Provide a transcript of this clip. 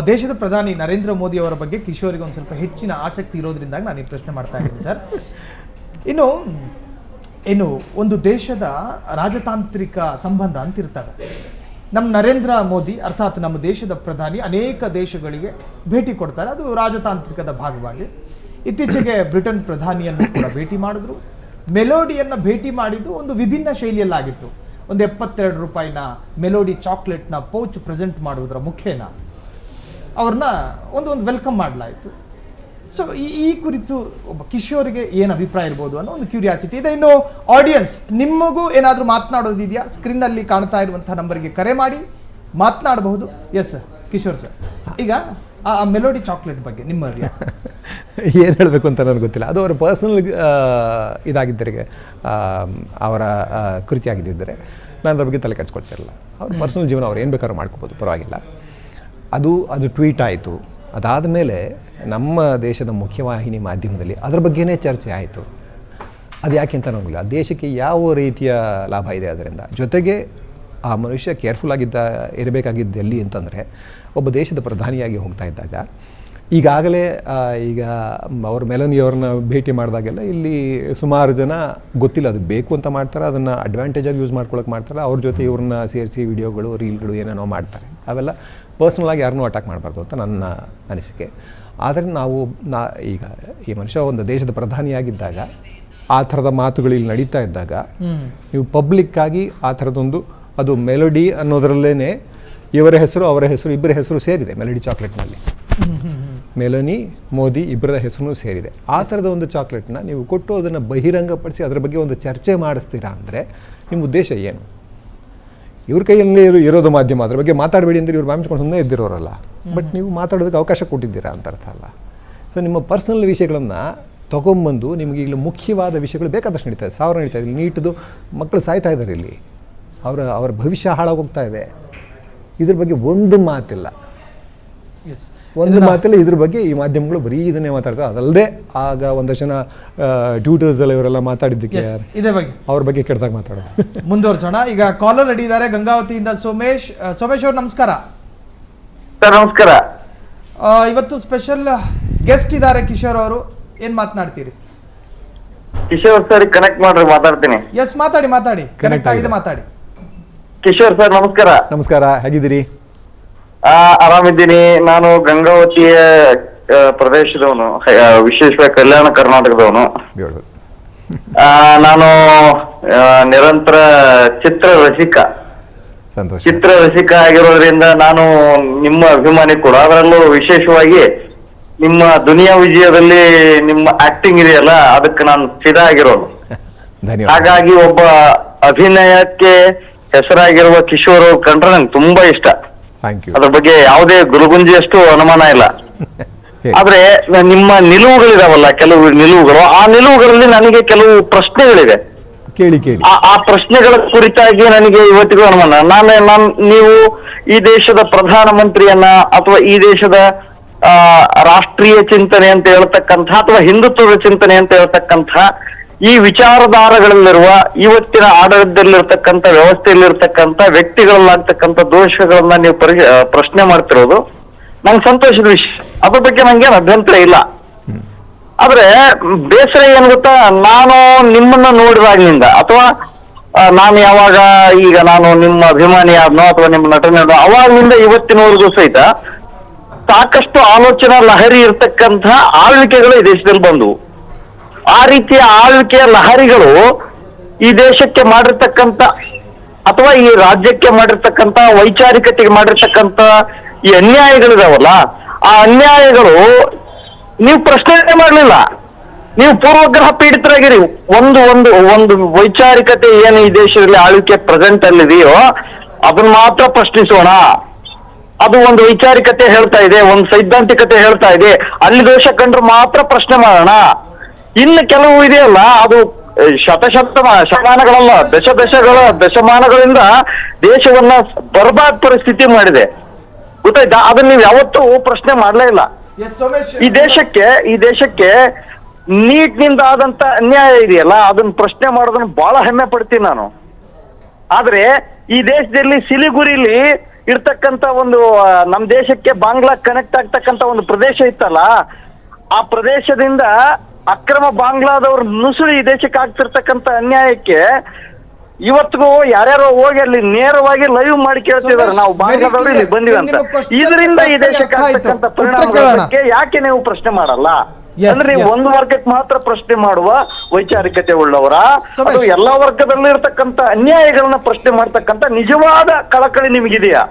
ದೇಶದ ಪ್ರಧಾನಿ ನರೇಂದ್ರ ಮೋದಿ ಅವರ ಬಗ್ಗೆ ಕಿಶೋರಿಗೆ ಒಂದು ಸ್ವಲ್ಪ ಹೆಚ್ಚಿನ ಆಸಕ್ತಿ ಇರೋದ್ರಿಂದಾಗಿ ನಾನು ಈ ಪ್ರಶ್ನೆ ಮಾಡ್ತಾ ಇದ್ದೀನಿ ಸರ್. ಇನ್ನು ಒಂದು ದೇಶದ ರಾಜತಾಂತ್ರಿಕ ಸಂಬಂಧ ಅಂತ ಇರ್ತವೆ. ನಮ್ಮ ನರೇಂದ್ರ ಮೋದಿ ಅರ್ಥಾತ್ ನಮ್ಮ ದೇಶದ ಪ್ರಧಾನಿ ಅನೇಕ ದೇಶಗಳಿಗೆ ಭೇಟಿ ಕೊಡ್ತಾರೆ, ಅದು ರಾಜತಾಂತ್ರಿಕದ ಭಾಗವಾಗಿ. ಇತ್ತೀಚೆಗೆ ಬ್ರಿಟನ್ ಪ್ರಧಾನಿಯನ್ನು ಕೂಡ ಭೇಟಿ ಮಾಡಿದ್ರು. ಮೆಲೋಡಿಯನ್ನು ಭೇಟಿ ಮಾಡಿದ್ದು ಒಂದು ವಿಭಿನ್ನ ಶೈಲಿಯಲ್ಲಾಗಿತ್ತು. ಒಂದು 72 ರೂಪಾಯಿನ ಮೆಲೋಡಿ ಚಾಕ್ಲೇಟ್ನ ಪೌಚ್ ಪ್ರೆಸೆಂಟ್ ಮಾಡುವುದರ ಮುಖೇನ ಅವ್ರನ್ನ ಒಂದು ವೆಲ್ಕಮ್ ಮಾಡಲಾಯಿತು. ಸೊ ಈ ಕುರಿತು ಒಬ್ಬ ಕಿಶೋರ್ಗೆ ಏನು ಅಭಿಪ್ರಾಯ ಇರ್ಬೋದು ಅನ್ನೋ ಒಂದು ಕ್ಯೂರಿಯಾಸಿಟಿ ಇದೆ. ಇನ್ನು ಆಡಿಯನ್ಸ್ ನಿಮಗೂ ಏನಾದರೂ ಮಾತನಾಡೋದಿದೆಯಾ? ಸ್ಕ್ರೀನಲ್ಲಿ ಕಾಣ್ತಾ ಇರುವಂಥ ನಂಬರ್ಗೆ ಕರೆ ಮಾಡಿ ಮಾತನಾಡಬಹುದು. ಎಸ್ ಸರ್, ಕಿಶೋರ್ ಸರ್, ಈಗ ಆ ಮೆಲೋಡಿ ಚಾಕ್ಲೇಟ್ ಬಗ್ಗೆ ನಿಮ್ಮ ಏನು ಹೇಳಬೇಕು ಅಂತ ನನಗೆ ಗೊತ್ತಿಲ್ಲ. ಅದು ಅವರ ಪರ್ಸನಲ್ ಇದಾಗಿದ್ದರೆ, ಅವರ ಕೃತಿ ಆಗಿದ್ದರೆ ನಾನು ಅದ್ರ ಬಗ್ಗೆ ತಲೆ ಕೆಡಿಸ್ಕೊಳ್ತಿರಲ್ಲ. ಅವ್ರ ಪರ್ಸನಲ್ ಜೀವನ ಅವ್ರು ಏನು ಬೇಕಾದ್ರೂ ಮಾಡ್ಕೋಬೋದು, ಪರವಾಗಿಲ್ಲ. ಅದು ಟ್ವೀಟ್ ಆಯಿತು. ಅದಾದ ಮೇಲೆ ನಮ್ಮ ದೇಶದ ಮುಖ್ಯವಾಹಿನಿ ಮಾಧ್ಯಮದಲ್ಲಿ ಅದರ ಬಗ್ಗೆನೇ ಚರ್ಚೆ ಆಯಿತು. ಅದು ಯಾಕೆ ಅಂತ ನನಗಿಲ್ಲ. ದೇಶಕ್ಕೆ ಯಾವ ರೀತಿಯ ಲಾಭ ಇದೆ ಅದರಿಂದ. ಜೊತೆಗೆ ಆ ಮನುಷ್ಯ ಕೇರ್ಫುಲ್ ಇರಬೇಕಾಗಿದ್ದು ಎಲ್ಲಿ ಅಂತಂದರೆ, ಒಬ್ಬ ದೇಶದ ಪ್ರಧಾನಿಯಾಗಿ ಹೋಗ್ತಾ ಇದ್ದಾಗ ಈಗಾಗಲೇ ಅವರು ಮೆಲನಿಯವ್ರನ್ನ ಭೇಟಿ ಮಾಡಿದಾಗೆಲ್ಲ ಇಲ್ಲಿ ಸುಮಾರು ಜನ ಗೊತ್ತಿಲ್ಲ ಅದು ಬೇಕು ಅಂತ ಮಾಡ್ತಾರೆ, ಅದನ್ನು ಅಡ್ವಾಂಟೇಜಾಗಿ ಯೂಸ್ ಮಾಡ್ಕೊಳಕ್ಕೆ ಮಾಡ್ತಾರೆ. ಅವ್ರ ಜೊತೆ ಇವ್ರನ್ನ ಸೇರಿಸಿ ವಿಡಿಯೋಗಳು ರೀಲ್ಗಳು ಏನೇನೋ ಮಾಡ್ತಾರೆ. ಅವೆಲ್ಲ ಪರ್ಸ್ನಲಾಗಿ ಯಾರನ್ನೂ ಅಟ್ಯಾಕ್ ಮಾಡಬಾರ್ದು ಅಂತ ನನ್ನ ಅನಿಸಿಕೆ. ಆದರೆ ಈಗ ಈ ಮನುಷ್ಯ ಒಂದು ದೇಶದ ಪ್ರಧಾನಿಯಾಗಿದ್ದಾಗ ಆ ಥರದ ಮಾತುಗಳು ಇಲ್ಲಿ ನಡೀತಾ ಇದ್ದಾಗ ನೀವು ಪಬ್ಲಿಕ್ಕಾಗಿ ಆ ಥರದೊಂದು ಅದು ಮೆಲೋಡಿ ಅನ್ನೋದರಲ್ಲೇ ಇವರ ಹೆಸರು ಅವರ ಹೆಸರು ಇಬ್ಬರ ಹೆಸರು ಸೇರಿದೆ. ಮೆಲೋಡಿ ಚಾಕ್ಲೇಟ್ನಲ್ಲಿ ಮೆಲೋನಿ ಮೋದಿ ಇಬ್ಬರ ಹೆಸರು ಸೇರಿದೆ. ಆ ಥರದ ಒಂದು ಚಾಕ್ಲೇಟ್ನ ನೀವು ಕೊಟ್ಟು ಅದನ್ನು ಬಹಿರಂಗಪಡಿಸಿ ಅದರ ಬಗ್ಗೆ ಒಂದು ಚರ್ಚೆ ಮಾಡಿಸ್ತೀರಾ ಅಂದರೆ ನಿಮ್ಮ ಉದ್ದೇಶ ಏನು? ಇವ್ರ ಕೈಯಲ್ಲಿ ಇರೋದು ಮಾಧ್ಯಮ, ಅದ್ರ ಬಗ್ಗೆ ಮಾತಾಡಬೇಡಿ ಅಂದರೆ ಇವ್ರು ಬಾಮಿಸ್ಕೊಂಡು ಸುಮ್ಮನೆ ಇದ್ದಿರೋರಲ್ಲ. ಬಟ್ ನೀವು ಮಾತಾಡೋದಕ್ಕೆ ಅವಕಾಶ ಕೊಟ್ಟಿದ್ದೀರಾ ಅಂತ ಅರ್ಥ ಅಲ್ಲ. ಸೊ ನಿಮ್ಮ ಪರ್ಸನಲ್ ವಿಷಯಗಳನ್ನು ತೊಗೊಂಬಂದು ನಿಮಗೆ ಈಗಲೂ ಮುಖ್ಯವಾದ ವಿಷಯಗಳು ಬೇಕಾದಷ್ಟು ನಡೀತಾ ಇದೆ. ಸಾವಿರ ನಡೀತಾ ಇದೆ. ನೀಟದು ಮಕ್ಕಳು ಸಾಯ್ತಾ ಇದ್ದಾರೆ ಇಲ್ಲಿ, ಅವರ ಭವಿಷ್ಯ ಹಾಳಾಗೋಗ್ತಾ ಇದೆ. ಇದ್ರ ಬಗ್ಗೆ ಒಂದು ಮಾತಿಲ್ಲ, ಇದ್ರ ಬಗ್ಗೆ ಈ ಮಾಧ್ಯಮಗಳು ಬರೀ ಇದನ್ನೇ ಮಾತಾಡ್ತಾರೆ. ಅದಲ್ಲದೆ ಆಗ ಒಂದಷ್ಟು ಜನ ಟ್ಯೂಟರ್ಸ್ ಎಲ್ಲ ಇವರೆಲ್ಲ ಮಾತಾಡಿದ್ದಕ್ಕೆ ಇದೇ ಬಗ್ಗೆ ಅವ್ರ ಬಗ್ಗೆ ಕೆಟ್ಟದಾಗ ಮಾತಾಡೋದು. ಮುಂದುವರ್ಸೋಣ. ಈಗ ಕಾಲರ್ ರೆಡಿ ಇದ್ದಾರೆ ಗಂಗಾವತಿಯಿಂದ ಸೋಮೇಶ್. ಸೋಮೇಶ್ ಅವ್ರು ನಮಸ್ಕಾರ. ಸರ್ ನಮಸ್ಕಾರ. ಇವತ್ತು ಸ್ಪೆಷಲ್ ಗೆಸ್ಟ್ ಇದ್ದಾರೆ ಕಿಶೋರ್ ಅವರು, ಏನ್ ಮಾತನಾಡ್ತೀರಿ? ಕಿಶೋರ್ ಸರ್ ಕನೆಕ್ಟ್ ಮಾಡ್ರಿ, ಮಾತಾಡ್ತೀನಿ. ಎಸ್, ಮಾತಾಡಿ. ಕನೆಕ್ಟ್ ಆಗಿದೆ, ಮಾತಾಡಿ. ಕಿಶೋರ್ ಸರ್ ನಮಸ್ಕಾರ. ನಮಸ್ಕಾರ, ಹೇಗಿದ್ದೀರಿ? ಆರಾಮಿದ್ದೀನಿ. ನಾನು ಗಂಗಾವತಿಯ ಪ್ರದೇಶದವನು, ವಿಶೇಷವಾಗಿ ಕಲ್ಯಾಣ ಕರ್ನಾಟಕದವನು. ನಾನು ನಿರಂತರ ಚಿತ್ರ ರಸಿಕ ಆಗಿರೋದ್ರಿಂದ ನಾನು ನಿಮ್ಮ ಅಭಿಮಾನಿ ಕೂಡ. ಅದರಲ್ಲೂ ವಿಶೇಷವಾಗಿ ನಿಮ್ಮ ದುನಿಯಾ ವಿಜಯದಲ್ಲಿ ನಿಮ್ಮ ಆಕ್ಟಿಂಗ್ ಇದೆಯಲ್ಲ, ಅದಕ್ಕೆ ನಾನು ಫಿದಾ ಆಗಿರೋನು. ಹಾಗಾಗಿ ಒಬ್ಬ ಅಭಿನಯಕ್ಕೆ ಹೆಸರಾಗಿರುವ ಕಿಶೋರ್ ಅವ್ರು ಕಂಡ್ರೆ ನಂಗೆ ತುಂಬಾ ಇಷ್ಟ. ಅದ್ರ ಬಗ್ಗೆ ಯಾವುದೇ ಗುರುಗುಂಜಿಯಷ್ಟು ಅನುಮಾನ ಇಲ್ಲ. ಆದ್ರೆ ನಿಮ್ಮ ನಿಲುವುಗಳಿದಾವಲ್ಲ, ಕೆಲವು ನಿಲುವುಗಳು, ಆ ನಿಲುವುಗಳಲ್ಲಿ ನನಗೆ ಕೆಲವು ಪ್ರಶ್ನೆಗಳಿವೆ. ಆ ಪ್ರಶ್ನೆಗಳ ಕುರಿತಾಗಿ ನನಗೆ ಇವತ್ತಿಗೂ ಅನುಮಾನ. ನೀವು ಈ ದೇಶದ ಪ್ರಧಾನಮಂತ್ರಿಯನ್ನ ಅಥವಾ ಈ ದೇಶದ ರಾಷ್ಟ್ರೀಯ ಚಿಂತನೆ ಅಂತ ಹೇಳ್ತಕ್ಕಂಥ ಅಥವಾ ಹಿಂದುತ್ವದ ಚಿಂತನೆ ಅಂತ ಹೇಳ್ತಕ್ಕಂಥ ಈ ವಿಚಾರಧಾರೆಗಳಲ್ಲಿರುವ ಇವತ್ತಿನ ಆಡಳಿತದಲ್ಲಿರ್ತಕ್ಕಂಥ ವ್ಯವಸ್ಥೆಯಲ್ಲಿರ್ತಕ್ಕಂಥ ವ್ಯಕ್ತಿಗಳಲ್ಲಾಗ್ತಕ್ಕಂಥ ದೋಷಗಳನ್ನ ನೀವು ಪ್ರಶ್ನೆ ಮಾಡ್ತಿರೋದು ನಂಗೆ ಸಂತೋಷದ ವಿಷಯ. ಅದ್ರ ಬಗ್ಗೆ ನಂಗೇನು ಅಭ್ಯಂತರ ಇಲ್ಲ. ಆದ್ರೆ ಬೇಸರ ಏನ್ ಗೊತ್ತಾ, ನಾನು ನಿಮ್ಮನ್ನ ನೋಡಿದಾಗ್ಲಿಂದ ಅಥವಾ ನಾನು ಯಾವಾಗ ಈಗ ನಾನು ನಿಮ್ಮ ಅಭಿಮಾನಿ ಆದ್ನೋ ಅಥವಾ ನಿಮ್ಮ ನಟನೆ ಅವಾಗ್ಲಿಂದ ಇವತ್ತಿನವರೆಗೂ ಸಹಿತ ಸಾಕಷ್ಟು ಆಲೋಚನಾ ಲಹರಿ ಇರ್ತಕ್ಕಂಥ ಆಳ್ವಿಕೆಗಳು ಈ ದೇಶದಲ್ಲಿ ಬಂದವು. ಆ ರೀತಿಯ ಆಳ್ವಿಕೆಯ ಲಹರಿಗಳು ಈ ದೇಶಕ್ಕೆ ಮಾಡಿರ್ತಕ್ಕಂಥ ಅಥವಾ ಈ ರಾಜ್ಯಕ್ಕೆ ಮಾಡಿರ್ತಕ್ಕಂಥ ವೈಚಾರಿಕತೆಗೆ ಮಾಡಿರ್ತಕ್ಕಂಥ ಈ ಅನ್ಯಾಯಗಳಿದಾವಲ್ಲ, ಆ ಅನ್ಯಾಯಗಳು ನೀವು ಪ್ರಶ್ನೆ ಮಾಡಲಿಲ್ಲ. ನೀವು ಪೂರ್ವಗ್ರಹ ಪೀಡಿತರಾಗಿರಿ. ಒಂದು ಒಂದು ಒಂದು ವೈಚಾರಿಕತೆ ಏನು ಈ ದೇಶದಲ್ಲಿ ಆಳ್ವಿಕೆ ಪ್ರೆಸೆಂಟ್ ಅಲ್ಲಿದೆಯೋ ಅದನ್ನ ಮಾತ್ರ ಪ್ರಶ್ನಿಸೋಣ. ಅದು ಒಂದು ವೈಚಾರಿಕತೆ ಹೇಳ್ತಾ ಇದೆ, ಒಂದು ಸೈದ್ಧಾಂತಿಕತೆ ಹೇಳ್ತಾ ಇದೆ, ಅಲ್ಲಿ ದೋಷ ಕಂಡ್ರೆ ಮಾತ್ರ ಪ್ರಶ್ನೆ ಮಾಡೋಣ. ಇನ್ನು ಕೆಲವು ಇದೆಯಲ್ಲ, ಅದು ಶತಮಾನಗಳಲ್ಲ, ದಶಮಾನಗಳಿಂದ ದೇಶವನ್ನ ಬರ್ಬಾದ್ ಪರಿಸ್ಥಿತಿ ಮಾಡಿದೆ, ಗೊತ್ತಾಯ್ತಾ? ಅದನ್ನ ನೀವು ಯಾವತ್ತೂ ಪ್ರಶ್ನೆ ಮಾಡ್ಲೇ ಇಲ್ಲ. ಈ ದೇಶಕ್ಕೆ ನೀಟ್ನಿಂದ ಆದಂತ ಅನ್ಯಾಯ ಇದೆಯಲ್ಲ, ಅದನ್ನ ಪ್ರಶ್ನೆ ಮಾಡೋದನ್ನ ಬಹಳ ಹೆಮ್ಮೆ ಪಡ್ತೀನಿ ನಾನು. ಆದ್ರೆ ಈ ದೇಶದಲ್ಲಿ ಸಿಲಿಗುರಿಲಿ ಇರ್ತಕ್ಕಂತ ಒಂದು ನಮ್ ದೇಶಕ್ಕೆ ಬಾಂಗ್ಲಾ ಕನೆಕ್ಟ್ ಆಗ್ತಕ್ಕಂತ ಒಂದು ಪ್ರದೇಶ ಇತ್ತಲ್ಲ, ಆ ಪ್ರದೇಶದಿಂದ ಅಕ್ರಮ ಬಾಂಗ್ಲಾದವ್ರು ನುಸುಳಿ ಈ ದೇಶಕ್ಕೆ ಆಗ್ತಿರ್ತಕ್ಕಂತ ಅನ್ಯಾಯಕ್ಕೆ ಇವತ್ತಿಗೂ ಯಾರ್ಯಾರೋ ಹೋಗಿ ಅಲ್ಲಿ ನೇರವಾಗಿ ಲೈವ್ ಮಾಡಿ ಕೇಳ್ತಿದ್ದಾರೆ, ನಾವು ಬಾಂಗ್ಲಾದವ್ರು ಇಲ್ಲಿ ಬಂದಿವಿ ಅಂತ. ಇದರಿಂದ ಈ ದೇಶಕ್ಕೆ ಆಗ್ತಕ್ಕಂತ ಪರಿಣಾಮಕ್ಕೆ ಯಾಕೆ ನೀವು ಪ್ರಶ್ನೆ ಮಾಡಲ್ಲ? ಅಂದ್ರೆ ನೀವು ಒಂದು ವರ್ಗಕ್ಕೆ ಮಾತ್ರ ಪ್ರಶ್ನೆ ಮಾಡುವ ವೈಚಾರಿಕತೆ ಉಳ್ಳವರ, ಅದು ಎಲ್ಲಾ ವರ್ಗದಲ್ಲೂ ಇರ್ತಕ್ಕಂತ ಅನ್ಯಾಯಗಳನ್ನ ಪ್ರಶ್ನೆ ಮಾಡ್ತಕ್ಕಂತ ನಿಜವಾದ ಕಳಕಳಿ ನಿಮಗಿದೆಯಾ?